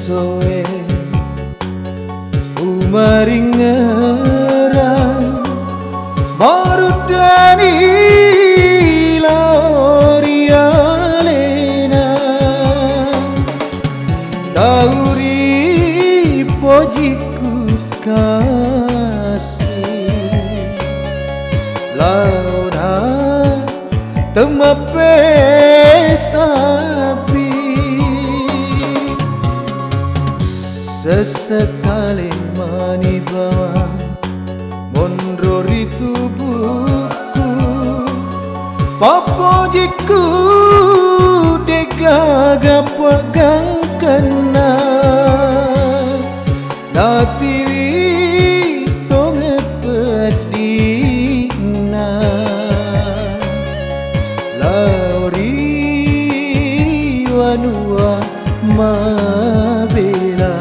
soe umaringerang baru dani lorialena tauri pojiku kasih launa temape sapi sesekali manibawa mondrori tubuhku papojiku degaga pegang kena natiwi tonge pedina lauri wanua mabela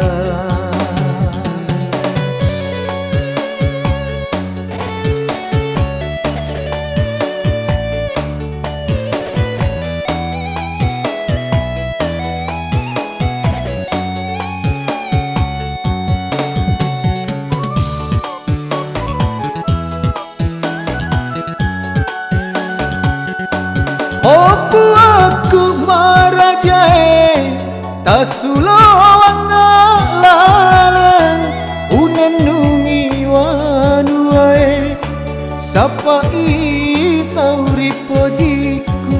Opu aku marajae tasulawang ngalalang unenungi wanuae sapai tauri pojiku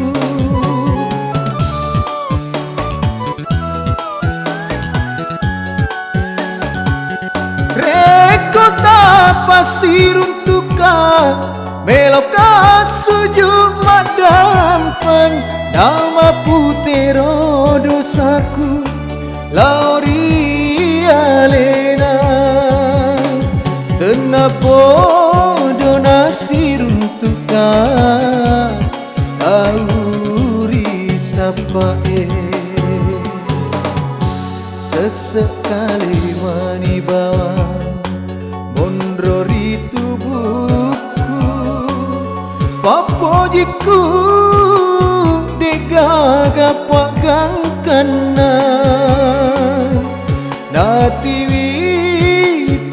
rekota pasiruntuka meloka sujud madampang nama putero dosaku lauri alena tenapo donasi runtuka tauri sapae sesekali manibawa mondrori tubuhku papojiku degaga pegang kena natiwi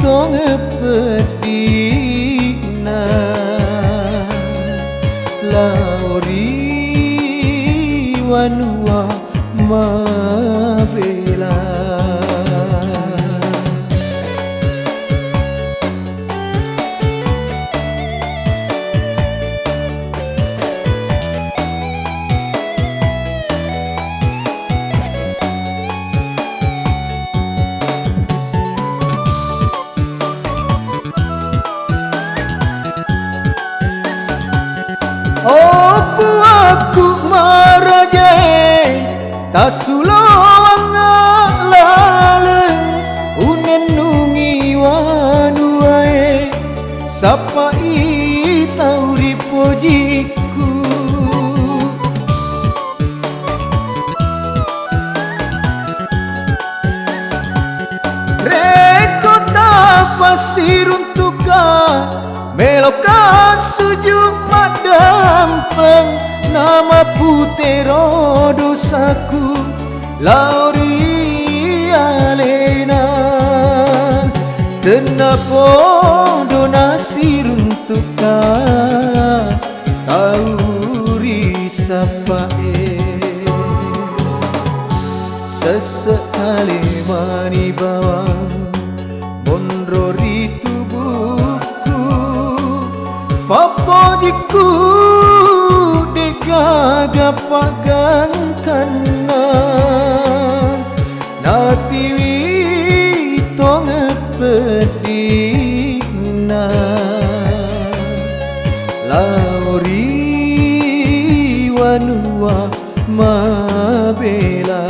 tonge pedina lauri wanua mabela Opu aku marajae tasulawang ngalaleng unenungi wanuae sapai tauri pojiku rekota pasiruntuka meloka sujud madampang nama putero dosaku lauri alena tenapo donasi runtuka tauri sapae sesekali manibawa mondrori tubuhku papojiku degaga pegang kena natiwi tonge pedina lauri wanua mabela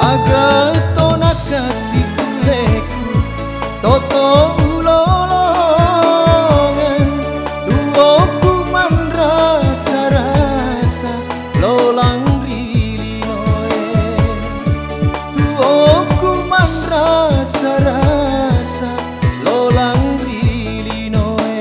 Agar tona kasih kuleku Toto ulolongan Tuoku man rasa-rasa Lolang rilinoe Tuoku man rasa-rasa Lolang rilinoe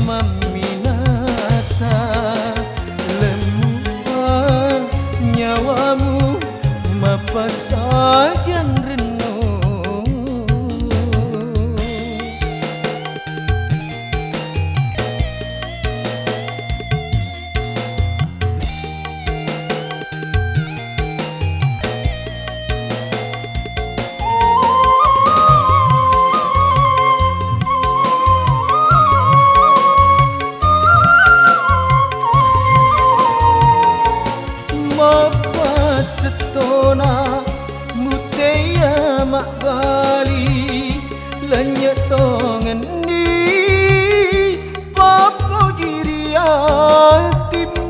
meminasa lemah nyawamu mapa sajan renung setona muteya mak bali lanya tongen ni papo diri hatimu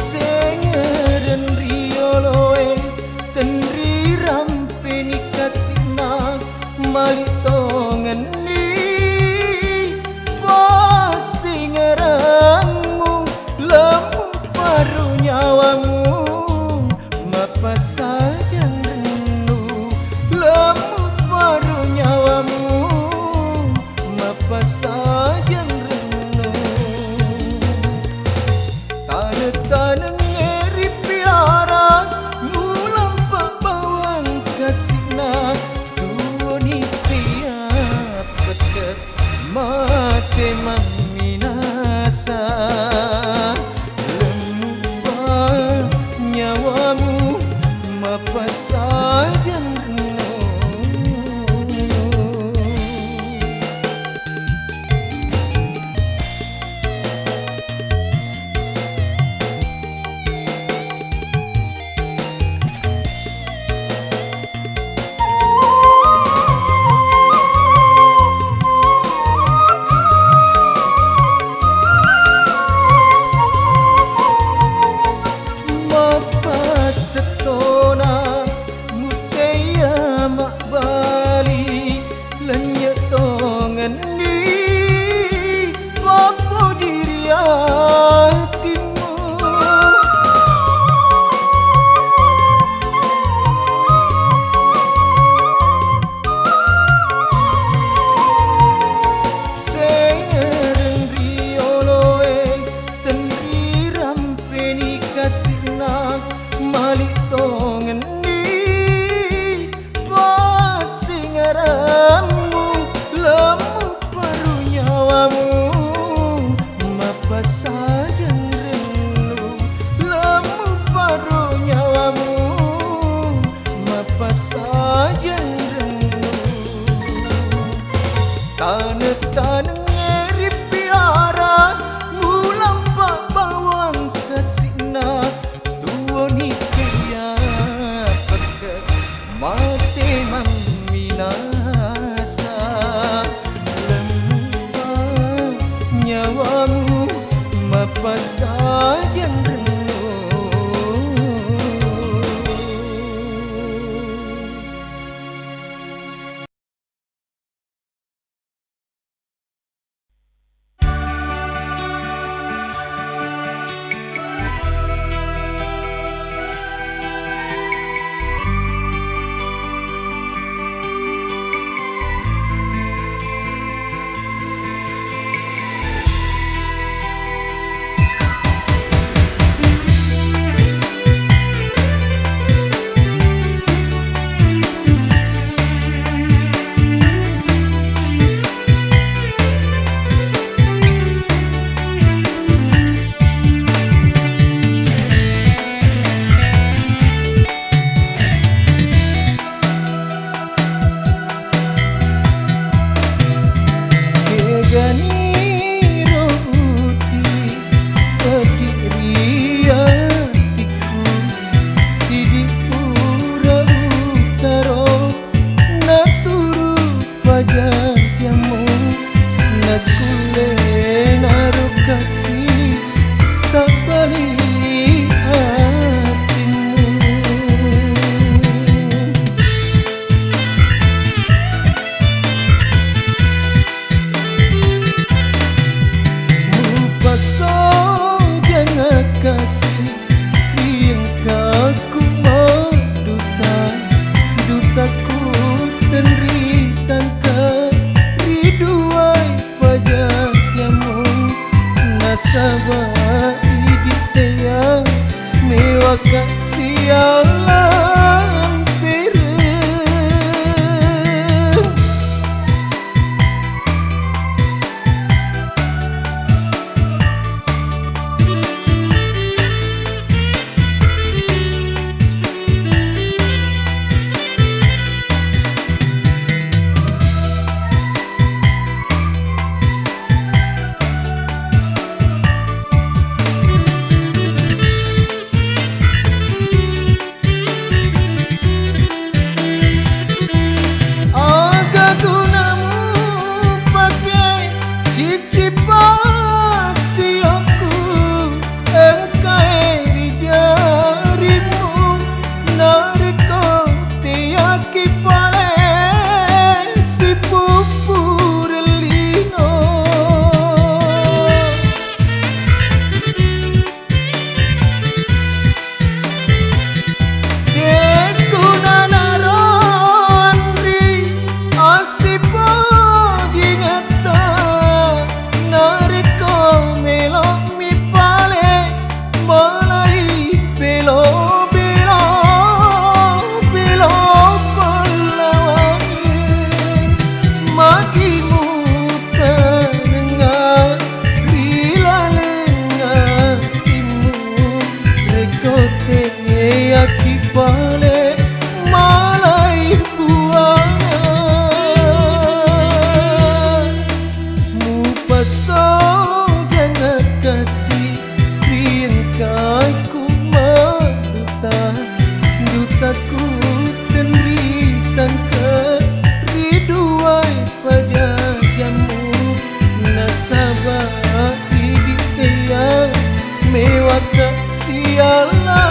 sengeren rioloe tenri rampe nikasina malik tongen ni pasingeranmu lemu paru nyawamu mapa sajan rendu lemu paru nyawamu mapa sajan rendu tanah-tanah ngeri piara ngulam bawang kasihna mate meminasa lemah nyawamu mapa sajan setona muteya mak bali lanya tongen ni papo diri hatimu sengeren rioloe tenri rampe nikasina malik tongen ni pasingeranmu lemu paru nyawamu mapa sajan rendu lemu paru nyawamu mapa sajan rendu tanah-tanah ngeri piara ngulam bawang kasihna ni kaya pakai mati meminasa lemah nyawamu mapa sajan rendu kasih sialan pireng. Balik malai buangan mu paso jangan kasih ringkai ku maduta dutaku tenritan ke riduai pajajamu nasabah iditaya mewah tak sialan.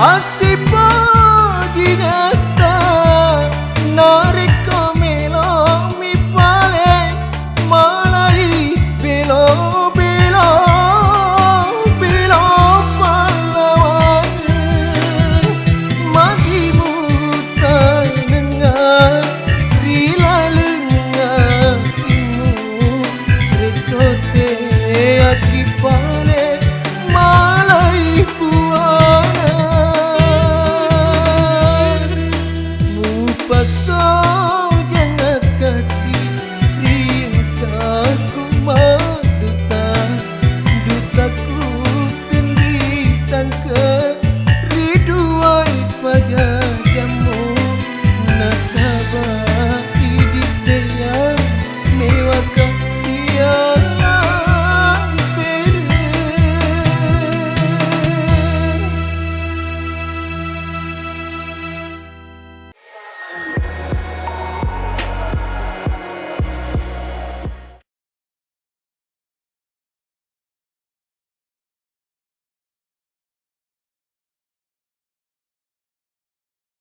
Asih pagi nyata narika melo mi pale malai belo belo belo pahlawan magi mutai nenga rila lenga imu rekote